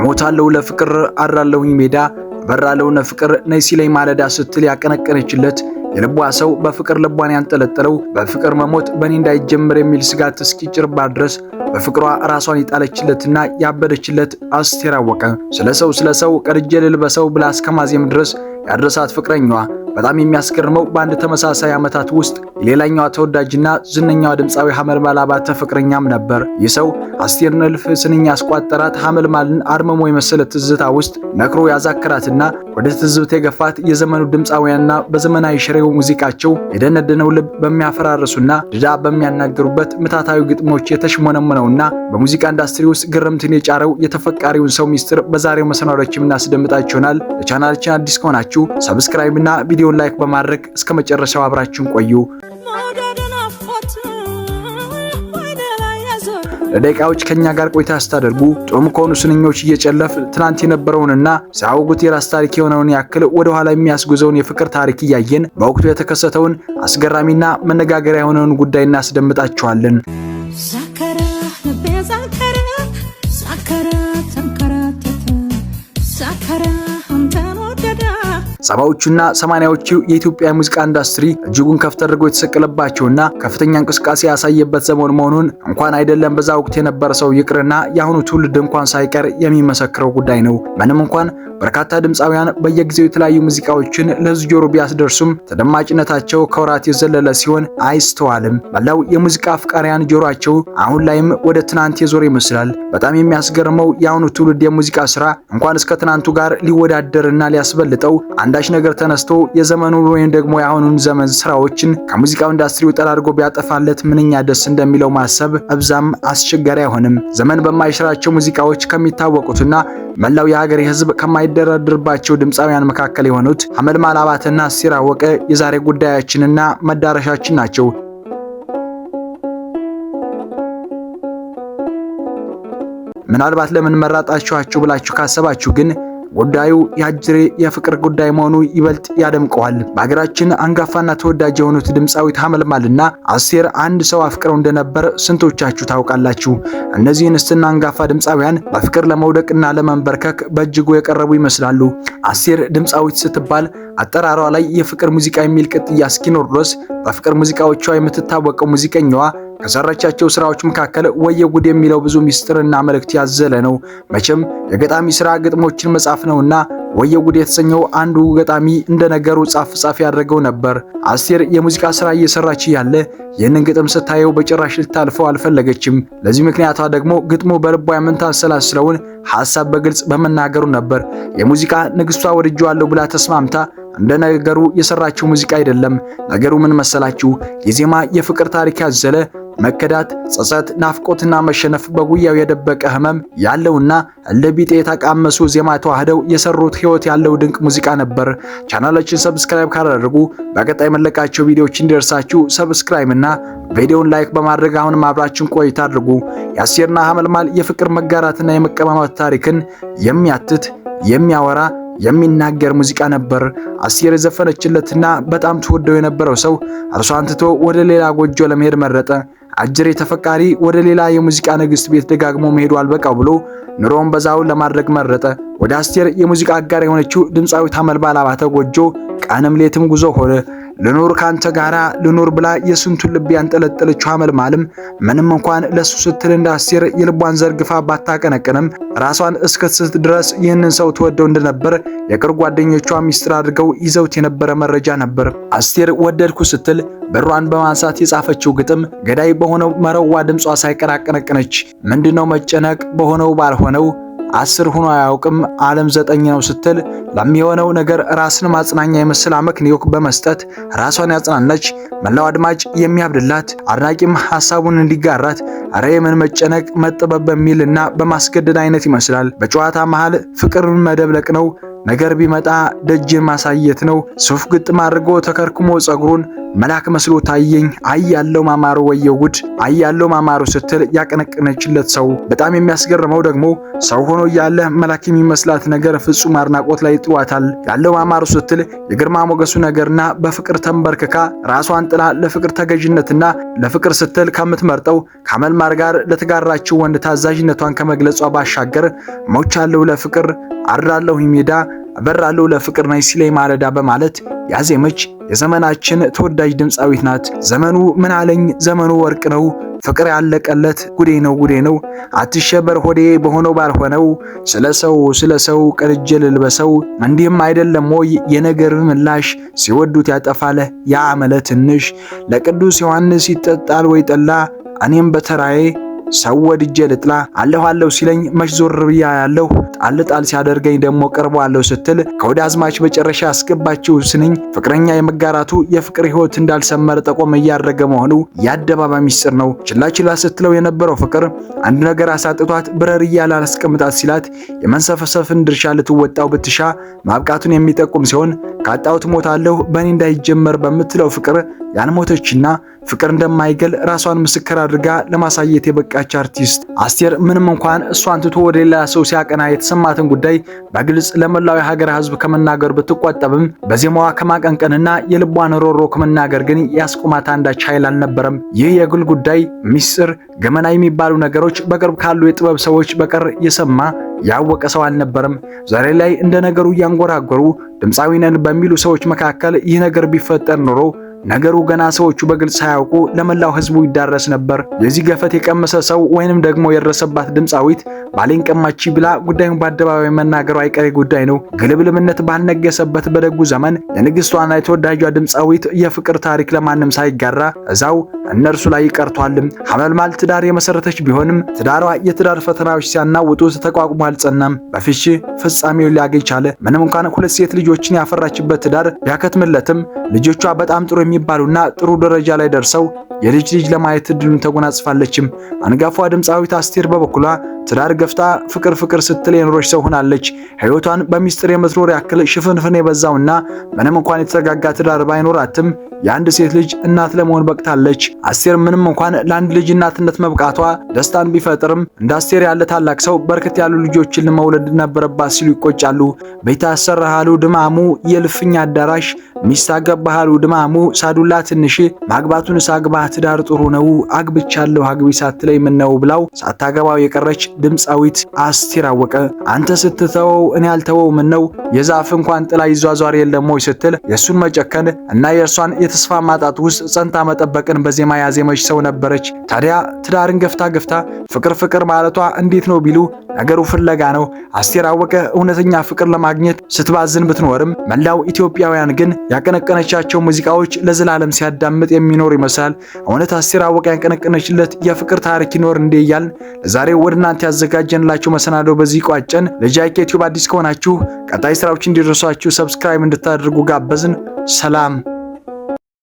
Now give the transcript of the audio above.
እሞታለሁ ለፍቅር አድራለሁኝ ሜዳ በራለሁ ለፍቅር ነይ ሲለኝ ማለዳ ስትል ያቀነቀነችለት የልቧ ሰው በፍቅር ልቧን ያንጠለጠለው በፍቅር መሞት በኔ እንዳይጀምር የሚል ስጋት እስኪጭርባት ድረስ በፍቅሯ ራሷን ይጣለችለትና ያበደችለት አስቴር አወቀ ስለ ሰው ቀድጄ ልልበሰው ብላ እስከማዜም ድረስ ያድረሳት ፍቅረኛዋ በጣም የሚያስገርመው በአንድ ተመሳሳይ ዓመታት ውስጥ የሌላኛዋ ተወዳጅና ዝነኛዋ ድምፃዊ ሐመልማል አባተ ፍቅረኛም ነበር። ይህ ሰው አስቴርን እልፍ ስንኝ ያስቋጠራት ሐመልማልን አርመሞ የመሰለ ትዝታ ውስጥ ነክሮ ያዛከራትና ወደ ትዝብት የገፋት የዘመኑ ድምፃውያንና በዘመናዊ ሽሬው ሙዚቃቸው የደነደነው ልብ በሚያፈራርሱና ድዳ በሚያናገሩበት ምታታዊ ግጥሞች የተሽሞነመነውና በሙዚቃ ኢንዱስትሪ ውስጥ ግርምትን የጫረው የተፈቃሪውን ሰው ሚስጥር በዛሬው መሰናዶችን እናስደምጣችሁ ይሆናል። ለቻናላችን አዲስ ከሆናችሁ ሰብስክራይብ እና ቪዲዮን ላይክ በማድረግ እስከ መጨረሻው አብራችሁን ቆዩ። ለደቂቃዎች ከኛ ጋር ቆይታ ስታደርጉ ጦም ከሆኑ ስንኞች እየጨለፍ ትናንት የነበረውንና ሳውጉት የራስ ታሪክ የሆነውን ያክል ወደ ኋላ የሚያስጉዘውን የፍቅር ታሪክ እያየን በወቅቱ የተከሰተውን አስገራሚና መነጋገሪያ የሆነውን ጉዳይ እናስደምጣችኋለን። ሰባዎቹና ሰማንያዎቹ የኢትዮጵያ ሙዚቃ ኢንዱስትሪ እጅጉን ከፍ ተደርጎ የተሰቀለባቸውና ከፍተኛ እንቅስቃሴ ያሳየበት ዘመን መሆኑን እንኳን አይደለም በዛ ወቅት የነበረ ሰው ይቅርና የአሁኑ ትውልድ እንኳን ሳይቀር የሚመሰክረው ጉዳይ ነው። ምንም እንኳን በርካታ ድምፃውያን በየጊዜው የተለያዩ ሙዚቃዎችን ለሕዝብ ጆሮ ቢያስደርሱም ተደማጭነታቸው ከወራት የዘለለ ሲሆን አይስተዋልም። መላው የሙዚቃ አፍቃሪያን ጆሮአቸው አሁን ላይም ወደ ትናንት የዞረ ይመስላል። በጣም የሚያስገርመው የአሁኑ ትውልድ የሙዚቃ ስራ እንኳን እስከ ትናንቱ ጋር ሊወዳደርና ሊያስበልጠው አንዳች ነገር ተነስቶ የዘመኑን ወይም ደግሞ የአሁኑን ዘመን ስራዎችን ከሙዚቃው ኢንዱስትሪው ጠራርጎ ቢያጠፋለት ምንኛ ደስ እንደሚለው ማሰብ እብዛም አስቸጋሪ አይሆንም። ዘመን በማይሽራቸው ሙዚቃዎች ከሚታወቁትና መላው የሀገሬ ሕዝብ ከማይደረድርባቸው ድምፃውያን መካከል የሆኑት ሐመልማል አባተና አስቴር አወቀ የዛሬ ጉዳያችንና መዳረሻችን ናቸው። ምናልባት ለምን መረጣችኋቸው ብላችሁ ካሰባችሁ ግን ጉዳዩ የአጅሬ የፍቅር ጉዳይ መሆኑ ይበልጥ ያደምቀዋል። በአገራችን አንጋፋና ተወዳጅ የሆኑት ድምፃዊት ሐመልማልና አስቴር አንድ ሰው አፍቅረው እንደነበር ስንቶቻችሁ ታውቃላችሁ? እነዚህ እንስትና አንጋፋ ድምፃውያን በፍቅር ለመውደቅና ለመንበርከክ በእጅጉ የቀረቡ ይመስላሉ። አስቴር ድምፃዊት ስትባል አጠራሯ ላይ የፍቅር ሙዚቃ የሚል ቅጥያ እስኪኖር ድረስ በፍቅር ሙዚቃዎቿ የምትታወቀው ሙዚቀኛዋ ከሰራቻቸው ስራዎች መካከል ወየ ጉድ የሚለው ብዙ ሚስጥርና መልእክት ያዘለ ነው። መቼም የገጣሚ ስራ ግጥሞችን መጻፍ ነውና ወየ ጉድ የተሰኘው አንዱ ገጣሚ እንደነገሩ ጻፍ ያደረገው ነበር። አስቴር የሙዚቃ ስራ እየሰራች ያለ ይህንን ግጥም ስታየው በጭራሽ ልታልፈው አልፈለገችም። ለዚህ ምክንያቷ ደግሞ ግጥሙ በልቧ የምታሰላስለውን ሐሳብ በግልጽ በመናገሩ ነበር። የሙዚቃ ንግስቷ ወድጄዋለሁ ብላ ተስማምታ እንደነገሩ የሰራችው ሙዚቃ አይደለም። ነገሩ ምን መሰላችሁ? የዜማ የፍቅር ታሪክ ያዘለ መከዳት፣ ጸጸት፣ ናፍቆትና መሸነፍ በጉያው የደበቀ ህመም ያለውና ለቢጤ የተቃመሱ ዜማ ተዋህደው የሰሩት ህይወት ያለው ድንቅ ሙዚቃ ነበር። ቻናላችን ሰብስክራይብ ካላደረጉ በቀጣይ መለቃቸው ቪዲዮዎች እንዲደርሳችሁ ሰብስክራይብ እና ቪዲዮውን ላይክ በማድረግ አሁንም አብራችን ቆይታ አድርጉ። የአስቴርና ሐመልማል የፍቅር መጋራትና የመቀማማት ታሪክን የሚያትት የሚያወራ የሚናገር ሙዚቃ ነበር። አስቴር የዘፈነችለትና በጣም ተወደው የነበረው ሰው እርሷን ትቶ ወደ ሌላ ጎጆ ለመሄድ መረጠ። አጅሬ ተፈቃሪ ወደ ሌላ የሙዚቃ ንግስት ቤት ደጋግሞ መሄዱ አልበቃው ብሎ ኑሮውን በዛውን ለማድረግ መረጠ። ወደ አስቴር የሙዚቃ አጋር የሆነችው ድምፃዊት ሐመልማል አባተ ጎጆ ቀንም ሌትም ጉዞ ሆነ። ልኑር ካንተ ጋራ ልኑር ብላ የስንቱን ልብ ያንጠለጠለችው ሐመልማልም ምንም እንኳን ለሱ ስትል እንደ አስቴር የልቧን ዘርግፋ ባታቀነቅንም ራሷን እስከትስት ድረስ ይህንን ሰው ተወደው እንደነበር የቅርብ ጓደኞቿ ሚስጥር አድርገው ይዘውት የነበረ መረጃ ነበር። አስቴር ወደድኩ ስትል በሯን በማንሳት የጻፈችው ግጥም ገዳይ በሆነው መረዋ ድምጿ ሳይቀር አቀነቀነች። ምንድነው መጨነቅ በሆነው ባልሆነው 10 ሆኖ አያውቅም ዓለም 9 ነው ስትል ለሚሆነው ነገር ራስን ማጽናኛ የመሰለ አመክንዮ በመስጠት ራሷን ያጽናናች መላው አድማጭ የሚያብድላት አድናቂም ሐሳቡን እንዲጋራት አረ የምን መጨነቅ መጥበብ በሚልና በማስገደድ አይነት ይመስላል። በጨዋታ መሃል ፍቅርን መደብለቅ ነው ነገር ቢመጣ ደጅን ማሳየት ነው። ሱፍ ግጥም አድርጎ ተከርክሞ ጸጉሩን መልአክ መስሎ ታየኝ። አይ ያለው ማማሩ ወየው ጉድ፣ አይ ያለው ማማሩ ስትል ያቀነቀነችለት ሰው። በጣም የሚያስገርመው ደግሞ ሰው ሆኖ እያለ መልአክ የሚመስላት ነገር ፍጹም አድናቆት ላይ ጥሏታል። ያለው ማማሩ ስትል የግርማ ሞገሱ ነገርና በፍቅር ተንበርክካ ራሷን ጥላ ለፍቅር ተገዥነትና ለፍቅር ስትል ከምትመርጠው ከአመልማል ጋር ለተጋራችው ወንድ ታዛዥነቷን ከመግለጿ ባሻገር ሞቻለሁ ለፍቅር አድራለሁ ሜዳ አበራለሁ ለፍቅር ነኝ ሲለኝ ማለዳ በማለት ያዜመች የዘመናችን ተወዳጅ ድምፃዊት ናት። ዘመኑ ምን አለኝ ዘመኑ ወርቅ ነው፣ ፍቅር ያለቀለት ጉዴ ነው አትሸበር ሆዴ በሆነው ባልሆነው፣ ስለ ሰው ቀልጄ ልልበሰው፣ እንዲህም አይደለም ወይ የነገር ምላሽ፣ ሲወዱት ያጠፋለ ያመለ ትንሽ፣ ለቅዱስ ዮሐንስ ይጠጣል ወይ ጠላ፣ እኔም በተራዬ ሰው ወድጄ ልጥላ፣ አለሁ ሲለኝ መች ዞር ብያ ያለሁ፣ ጣል ሲያደርገኝ ደሞ ቀርቧለሁ ስትል ከወደ አዝማች መጨረሻ ያስገባችው ስንኝ ፍቅረኛ የመጋራቱ የፍቅር ህይወት እንዳልሰመረ ጠቆም እያደረገ መሆኑ የአደባባይ ሚስጥር ነው። ችላ ስትለው የነበረው ፍቅር አንድ ነገር አሳጥቷት ብረር እያለ አላስቀምጣት ሲላት የመንሰፈሰፍን ድርሻ ልትወጣው ብትሻ ማብቃቱን የሚጠቁም ሲሆን ካጣሁት ሞታለሁ በእኔ እንዳይጀመር በምትለው ፍቅር ያልሞተችና ፍቅር እንደማይገል ራሷን ምስክር አድርጋ ለማሳየት የበቃች አርቲስት አስቴር ምንም እንኳን እሷን ትቶ ወደ ሌላ ሰው ሲያቀና የተሰማትን ጉዳይ በግልጽ ለመላው የሀገር ህዝብ ከመናገር ብትቆጠብም በዜማዋ ከማቀንቀንና የልቧን ሮሮ ከመናገር ግን ያስቆማት አንዳች ኃይል አልነበረም። ይህ የግል ጉዳይ ሚስጥር ገመና የሚባሉ ነገሮች በቅርብ ካሉ የጥበብ ሰዎች በቀር የሰማ ያወቀ ሰው አልነበረም። ዛሬ ላይ እንደ ነገሩ እያንጎራጎሩ ድምፃዊ ነን በሚሉ ሰዎች መካከል ይህ ነገር ቢፈጠር ኖሮ ነገሩ ገና ሰዎቹ በግልጽ ሳያውቁ ለመላው ህዝቡ ይዳረስ ነበር። የዚህ ገፈት የቀመሰ ሰው ወይንም ደግሞ የደረሰባት ድምፃዊት ባሌን ቀማቺ ብላ ጉዳዩን በአደባባይ መናገሩ አይቀሬ ጉዳይ ነው። ግልብልምነት ባልነገሰበት በደጉ ዘመን የንግስቷና የተወዳጇ ድምፃዊት የፍቅር ታሪክ ለማንም ሳይጋራ እዛው እነርሱ ላይ ይቀርቷልም። ሐመልማል ትዳር የመሰረተች ቢሆንም ትዳሯ የትዳር ፈተናዎች ሲያናውጡት ተቋቁሞ አልጸናም። በፍቺ ፍጻሜውን ሊያገኝ ቻለ። ምንም እንኳን ሁለት ሴት ልጆችን ያፈራችበት ትዳር ቢያከትምለትም ልጆቿ በጣም ጥሩ የሚባሉና ጥሩ ደረጃ ላይ ደርሰው የልጅ ለማየት እድሉን ተጎናጽፋለችም። አንጋፋ ድምፃዊት አስቴር በበኩሏ ትዳር ገፍታ ፍቅር ስትል የኖረች ሰው ሆናለች። ህይወቷን በሚስጥር የምትኖር ያክል ሽፍንፍን የበዛውና ምንም እንኳን የተረጋጋ ትዳር ባይኖራትም የአንድ ሴት ልጅ እናት ለመሆን በቅታለች። አስቴር ምንም እንኳን ለአንድ ልጅ እናትነት መብቃቷ ደስታን ቢፈጥርም እንደ አስቴር ያለ ታላቅ ሰው በርከት ያሉ ልጆችን መውለድ ነበረባት ሲሉ ይቆጫሉ። ቤት አሰራሃሉ ድማሙ የልፍኝ አዳራሽ፣ ሚስት አገባሃሉ ድማሙ ሳዱላ ትንሽ፣ ማግባቱን ሳግባ ትዳር ጥሩ ነው አግብቻለሁ አግቢ ሳትለይ ምን ነው ብላው ሳታገባው የቀረች ድምፃዊት አስቴር አወቀ። አንተ ስትተወው እኔ ያልተወው ምን ነው የዛፍ እንኳን ጥላ ይዟዟር የለም ወይ ስትል የሱን መጨከን እና የእርሷን የተስፋ ማጣት ውስጥ ጸንታ መጠበቅን በዜማ ያዜመች ሰው ነበረች። ታዲያ ትዳርን ገፍታ ፍቅር ማለቷ እንዴት ነው ቢሉ ነገሩ ፍለጋ ነው። አስቴር አወቀ እውነተኛ ፍቅር ለማግኘት ስትባዝን ብትኖርም መላው ኢትዮጵያውያን ግን ያቀነቀነቻቸው ሙዚቃዎች ለዘላለም ሲያዳምጥ የሚኖር ይመስላል። እውነት አስቴር አወቀ ያቀነቀነችለት የፍቅር ታሪክ ይኖር እንዴ እያልን ለዛሬው ወደ እናንተ ያዘጋጀንላችሁ መሰናዶ በዚህ ቋጨን። ለጃኬ ቲዩብ አዲስ ከሆናችሁ ቀጣይ ስራዎች እንዲደርሷችሁ ሰብስክራይብ እንድታደርጉ ጋበዝን። ሰላም።